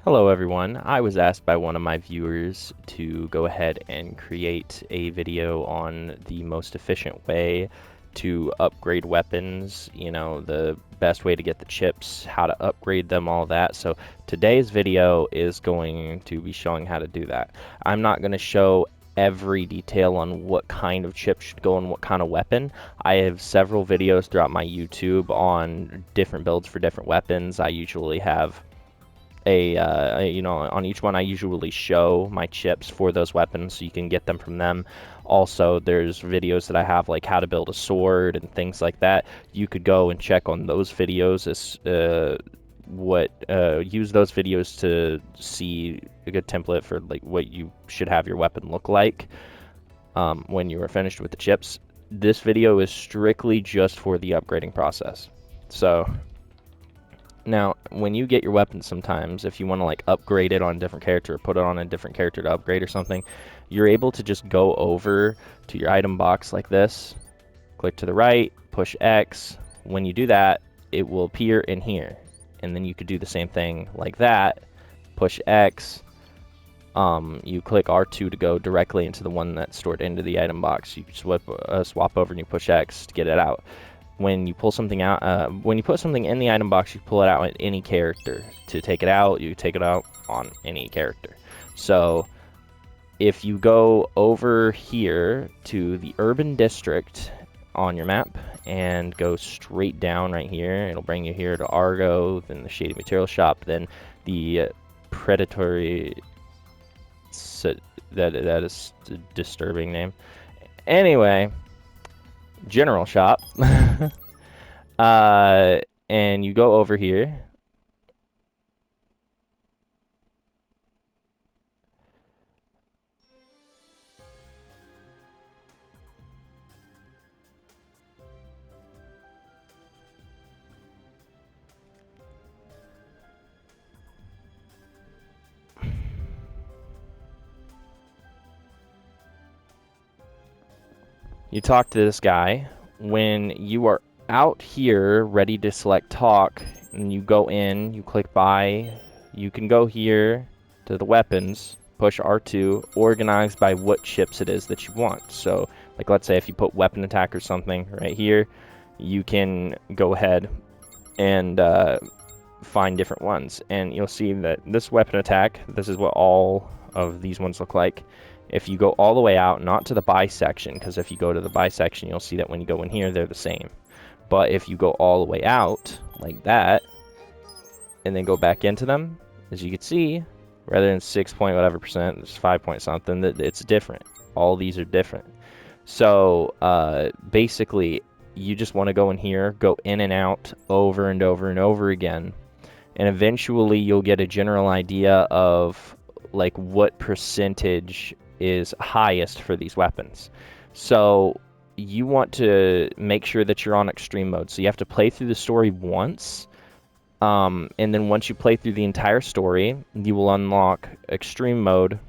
Hello everyone, I was asked by one of my viewers to go ahead and create a video on the most efficient way to upgrade weapons, the best way to get the chips, how to upgrade them, all that. So today's video is going to be showing how to do that. I'm not going to show every detail on what kind of chip should go on what kind of weapon. I have several videos throughout my YouTube on different builds for different weapons. I usually have on each one I usually show my chips for those weapons so you can get them from them. Also, there's videos that I have like how to build a sword and things like that. You could go and check on those videos as use those videos to see a good template for like what you should have your weapon look like when you are finished with the chips. This video is strictly just for the upgrading process. So now, when you get your weapon sometimes, if you want to like upgrade it on a different character or put it on a different character to upgrade or something, you're able to just go over to your item box like this, click to the right, push X. When you do that, it will appear in here. And then you could do the same thing like that, push X. You click R2 to go directly into the one that's stored into the item box. You swap over and you push X to get it out. When you pull something out, when you put something in the item box, you pull it out on any character. To take it out, you take it out on any character. So if you go over here to the urban district on your map and go straight down right here, it'll bring you here to Argo, then the Shady Material Shop, then the predatory. That is a disturbing name. Anyway, general shop. And you go over here. You talk to this guy. When you are out here ready to select talk and you go in, you click buy, you can go here to the weapons, push R2, organize by what chips it is that you want. So like let's say if you put weapon attack or something right here, you can go ahead and find different ones, and you'll see that this weapon attack, this is what all of these ones look like. If you go all the way out, not to the buy section, because if you go to the buy section, you'll see that when you go in here, they're the same. But if you go all the way out, like that, and then go back into them, as you can see, rather than 6 point whatever percent, it's 5 point something, it's different. All these are different. So, basically, you just want to go in here, go in and out over and over and over again, and eventually you'll get a general idea of like what percentage is highest for these weapons. So you want to make sure that you're on extreme mode. So you have to play through the story once, and then once you play through the entire story, you will unlock extreme mode,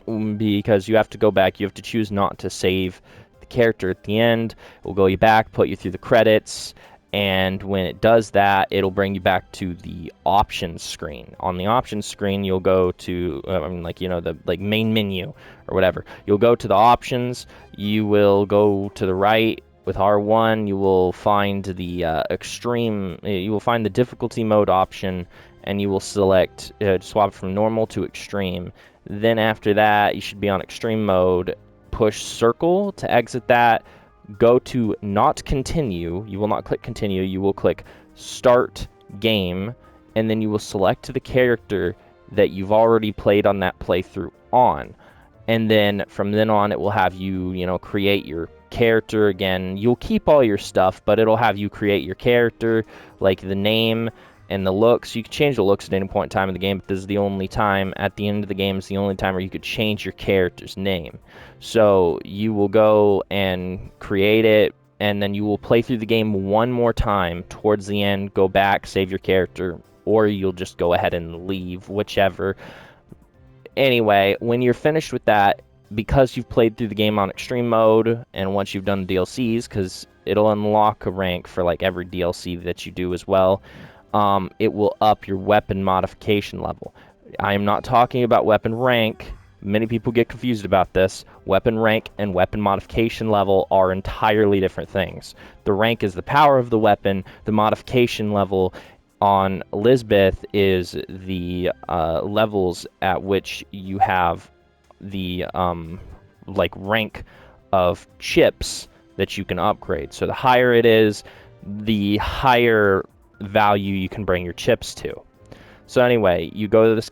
because you have to go back. You have to choose not to save the character at the end. It will go you back, put you through the credits, and when it does that, it'll bring you back to the options screen. On the options screen, you'll go to, the main menu or whatever. You'll go to the options. You will go to the right with R1. You will find the extreme. You will find the difficulty mode option, and you will select swap from normal to extreme. Then after that, you should be on extreme mode. Push circle to exit that. Go to not continue. You will not click continue. You will click start game, and then you will select the character that you've already played on that playthrough on. And then from then on, it will have you, create your character again. You'll keep all your stuff, but it'll have you create your character, like the name and the looks. You can change the looks at any point in time in the game, but this is the only time at the end of the game. It's the only time where you could change your character's name. So you will go and create it, and then you will play through the game one more time towards the end, go back, save your character, or you'll just go ahead and leave, whichever. Anyway, when you're finished with that, because you've played through the game on extreme mode, and once you've done the DLCs, because it'll unlock a rank for like every DLC that you do as well, it will up your weapon modification level. I am not talking about weapon rank. Many people get confused about this. Weapon rank and weapon modification level are entirely different things. The rank is the power of the weapon. The modification level on Lisbeth is the levels at which you have the like rank of chips that you can upgrade. So the higher it is, the higher value you can bring your chips to. So anyway, you go to this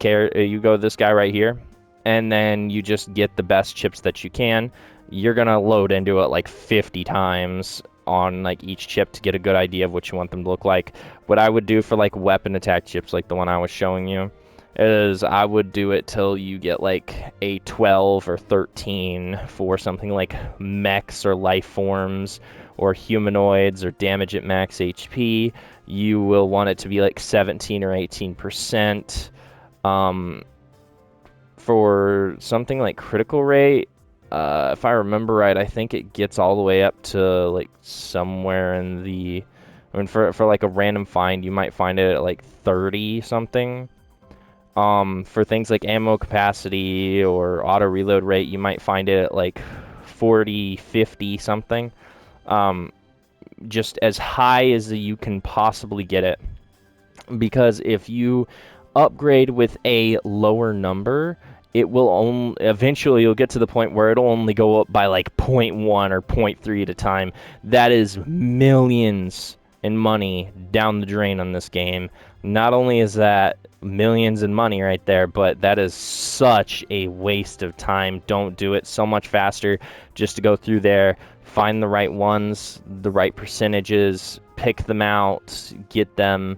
guy right here, and then you just get the best chips that you can. You're gonna load into it like 50 times on like each chip to get a good idea of what you want them to look like. What I would do for like weapon attack chips, like the one I was showing you, is I would do it till you get like a 12 or 13 for something like mechs or life forms or humanoids or damage at max HP. You will want it to be like 17 or 18%. For something like critical rate, if I remember right, I think it gets all the way up to like somewhere in the, I mean, for like a random find, you might find it at like 30 something. For things like ammo capacity or auto reload rate, you might find it at like 40, 50 something. Just as high as you can possibly get it. Because if you upgrade with a lower number, it will only eventually you'll get to the point where it'll only go up by like 0.1 or 0.3 at a time. That is millions in money down the drain on this game. Not only is that millions in money right there, but that is such a waste of time. Don't do it. So much faster just to go through there, find the right ones, the right percentages, pick them out, get them.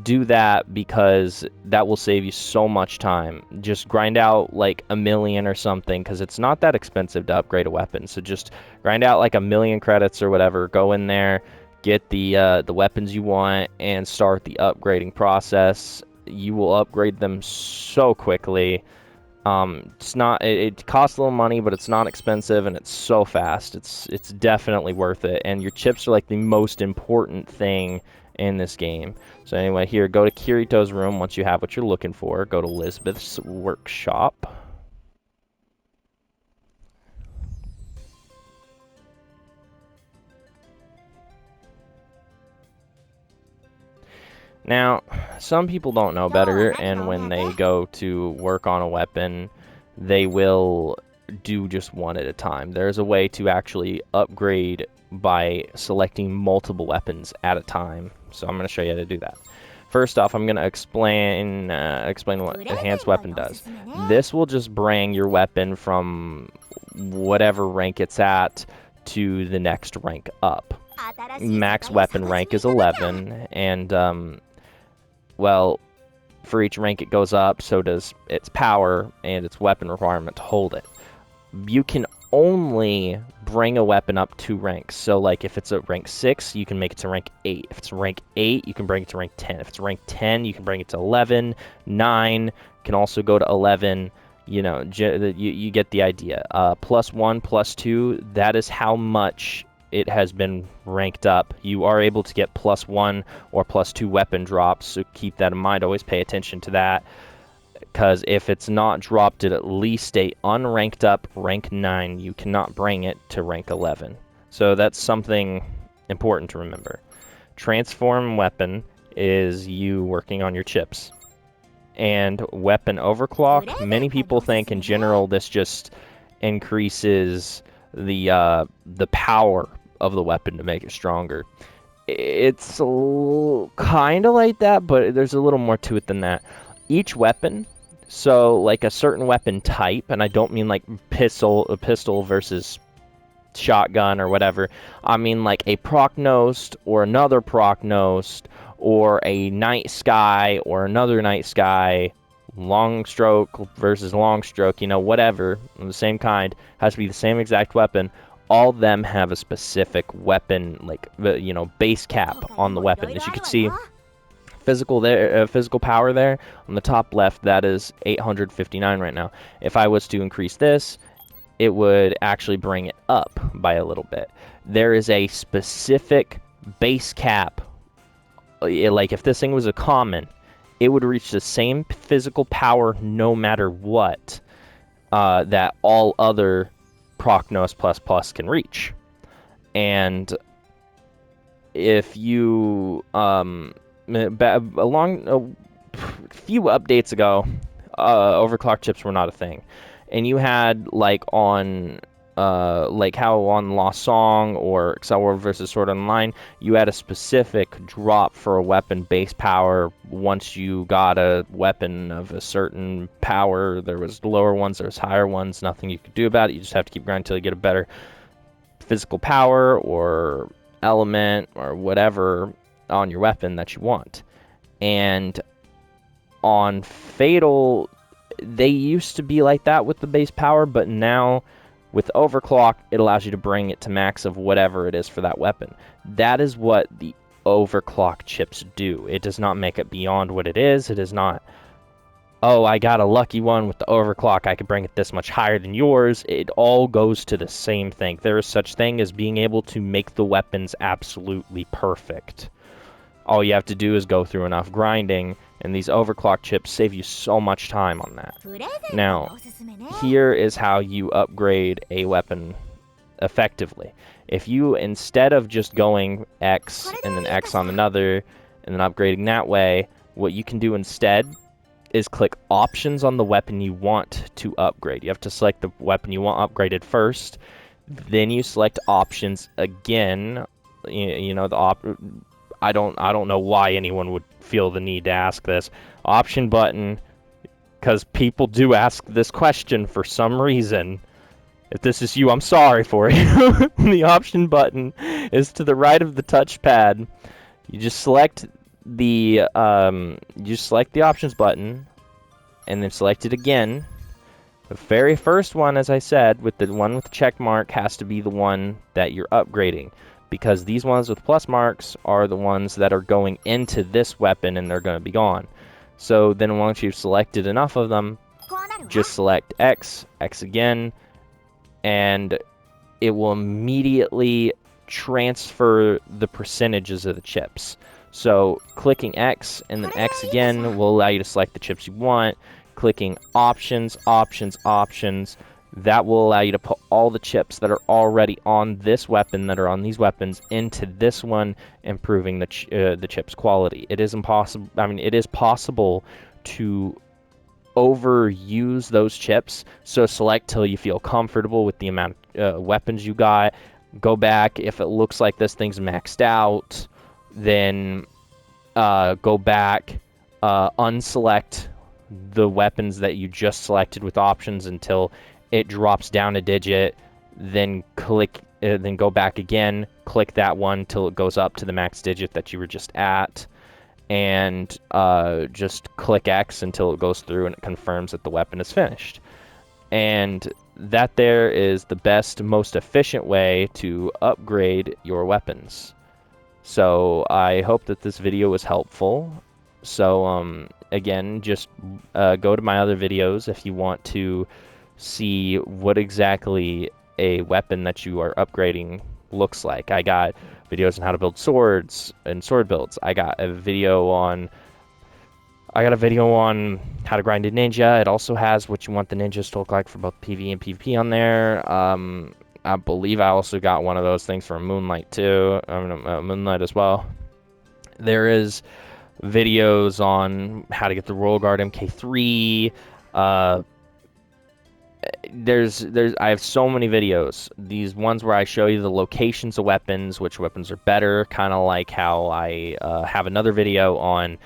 Do that, because that will save you so much time. Just grind out like 1,000,000 or something, because it's not that expensive to upgrade a weapon. So just grind out like 1,000,000 credits or whatever. Go in there, get the weapons you want, and start the upgrading process. You will upgrade them so quickly. It costs a little money, but it's not expensive, and it's so fast. It's definitely worth it. And your chips are like the most important thing in this game. So anyway, here, go to Kirito's room once you have what you're looking for. Go to Lisbeth's workshop. Now, some people don't know better, and when they go to work on a weapon, they will do just one at a time. There's a way to actually upgrade by selecting multiple weapons at a time. So I'm going to show you how to do that. First off, I'm going to explain what enhanced weapon does. This will just bring your weapon from whatever rank it's at to the next rank up. Max weapon rank is 11, and well, for each rank it goes up, so does its power and its weapon requirement to hold it. You can only bring a weapon up 2 ranks. So like if it's at rank 6, you can make it to rank 8. If it's rank 8, you can bring it to rank 10. If it's rank 10, you can bring it to 11. 9 can also go to 11. You know, you get the idea. +1, +2, that is how much it has been ranked up. You are able to get +1 or +2 weapon drops, so keep that in mind. Always pay attention to that, because if it's not dropped at least a unranked up rank 9, you cannot bring it to rank 11. So that's something important to remember. Transform weapon is you working on your chips. And weapon overclock, many people think in general this just increases the power of the weapon to make it stronger. It's kind of like that, but there's a little more to it than that. Each weapon, so like a certain weapon type, and I don't mean like a pistol versus shotgun or whatever. I mean like a Prognost or another Prognost, or a Night Sky or another Night Sky, long stroke versus long stroke, you know, whatever, the same kind, has to be the same exact weapon. All of them have a specific weapon, like, you know, base cap on the weapon. As you can see, physical power there on the top left, that is 859 right now. If I was to increase this, it would actually bring it up by a little bit. There is a specific base cap like if this thing was a common, it would reach the same physical power no matter what that all other Procnos plus plus can reach. And if you along a few updates ago, overclock chips were not a thing, and you had like on like how on Lost Song or Excel World versus Sword Online, you had a specific drop for a weapon base power. Once you got a weapon of a certain power, there was lower ones, there was higher ones. Nothing you could do about it. You just have to keep grinding until you get a better physical power or element or whatever on your weapon that you want. And on Fatal, they used to be like that with the base power, but now with overclock, it allows you to bring it to max of whatever it is for that weapon. That is what the overclock chips do. It does not make it beyond what it is. It is not, oh, I got a lucky one with the overclock, I could bring it this much higher than yours. It all goes to the same thing. There is such thing as being able to make the weapons absolutely perfect. All you have to do is go through enough grinding, and these overclock chips save you so much time on that. Now, here is how you upgrade a weapon effectively. If you, instead of just going X and then X on another, and then upgrading that way, what you can do instead is click options on the weapon you want to upgrade. You have to select the weapon you want upgraded first, then you select options again. You know, I don't know why anyone would feel the need to ask this. Option button, because people do ask this question for some reason. If this is you, I'm sorry for you. The option button is to the right of the touchpad. You just select the options button, and then select it again. The very first one, as I said, with the one with the check mark, has to be the one that you're upgrading, because these ones with plus marks are the ones that are going into this weapon, and they're going to be gone. So then once you've selected enough of them, just select X, X again, and it will immediately transfer the percentages of the chips. So clicking X and then X again will allow you to select the chips you want. Clicking options, options, options, that will allow you to put all the chips that are already on this weapon, that are on these weapons, into this one, improving the chip's quality. It is impossible. I mean, it is possible to overuse those chips. So select till you feel comfortable with the amount of weapons you got. Go back. If it looks like this thing's maxed out, then go back, unselect the weapons that you just selected with options until it drops down a digit, then click, then go back again, click that one till it goes up to the max digit that you were just at, and just click X until it goes through and it confirms that the weapon is finished. And that there is the best, most efficient way to upgrade your weapons. So I hope that this video was helpful. So again, just go to my other videos if you want to see what exactly a weapon that you are upgrading looks like. I got videos on how to build swords and sword builds. I got a video on how to grind a ninja. It also has what you want the ninjas to look like for both PvE and PvP on there. I believe I also got one of those things for Moonlight too. Moonlight as well. There is videos on how to get the Royal Guard MK3. I have so many videos. These ones where I show you the locations of weapons, which weapons are better, kind of like how I have another video on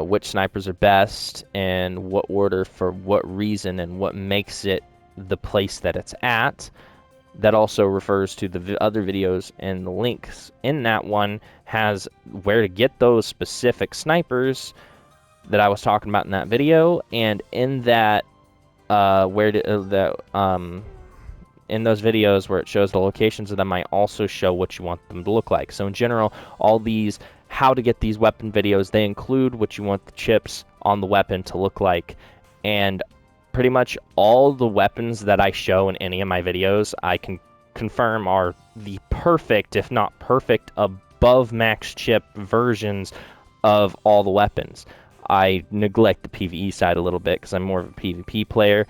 which snipers are best and what order for what reason and what makes it the place that it's at. That also refers to the other videos, and the links in that one has where to get those specific snipers that I was talking about in that video, and in that in those videos where it shows the locations of them, I also show what you want them to look like. So in general, all these how to get these weapon videos, they include what you want the chips on the weapon to look like, and pretty much all the weapons that I show in any of my videos, I can confirm are the perfect, if not perfect, above max chip versions of all the weapons. I neglect the PvE side a little bit because I'm more of a PvP player,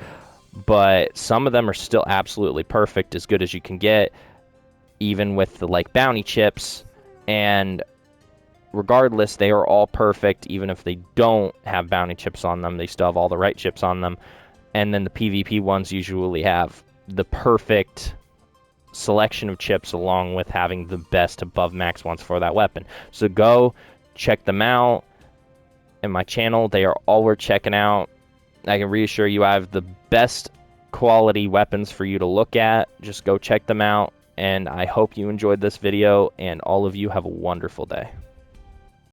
but some of them are still absolutely perfect, as good as you can get, even with the like bounty chips. And regardless, they are all perfect. Even if they don't have bounty chips on them, they still have all the right chips on them. And then the PvP ones usually have the perfect selection of chips, along with having the best above max ones for that weapon. So go check them out in my channel. They are all worth checking out. I can reassure you, I have the best quality weapons for you to look at. Just go check them out, and I hope you enjoyed this video, and all of you have a wonderful day.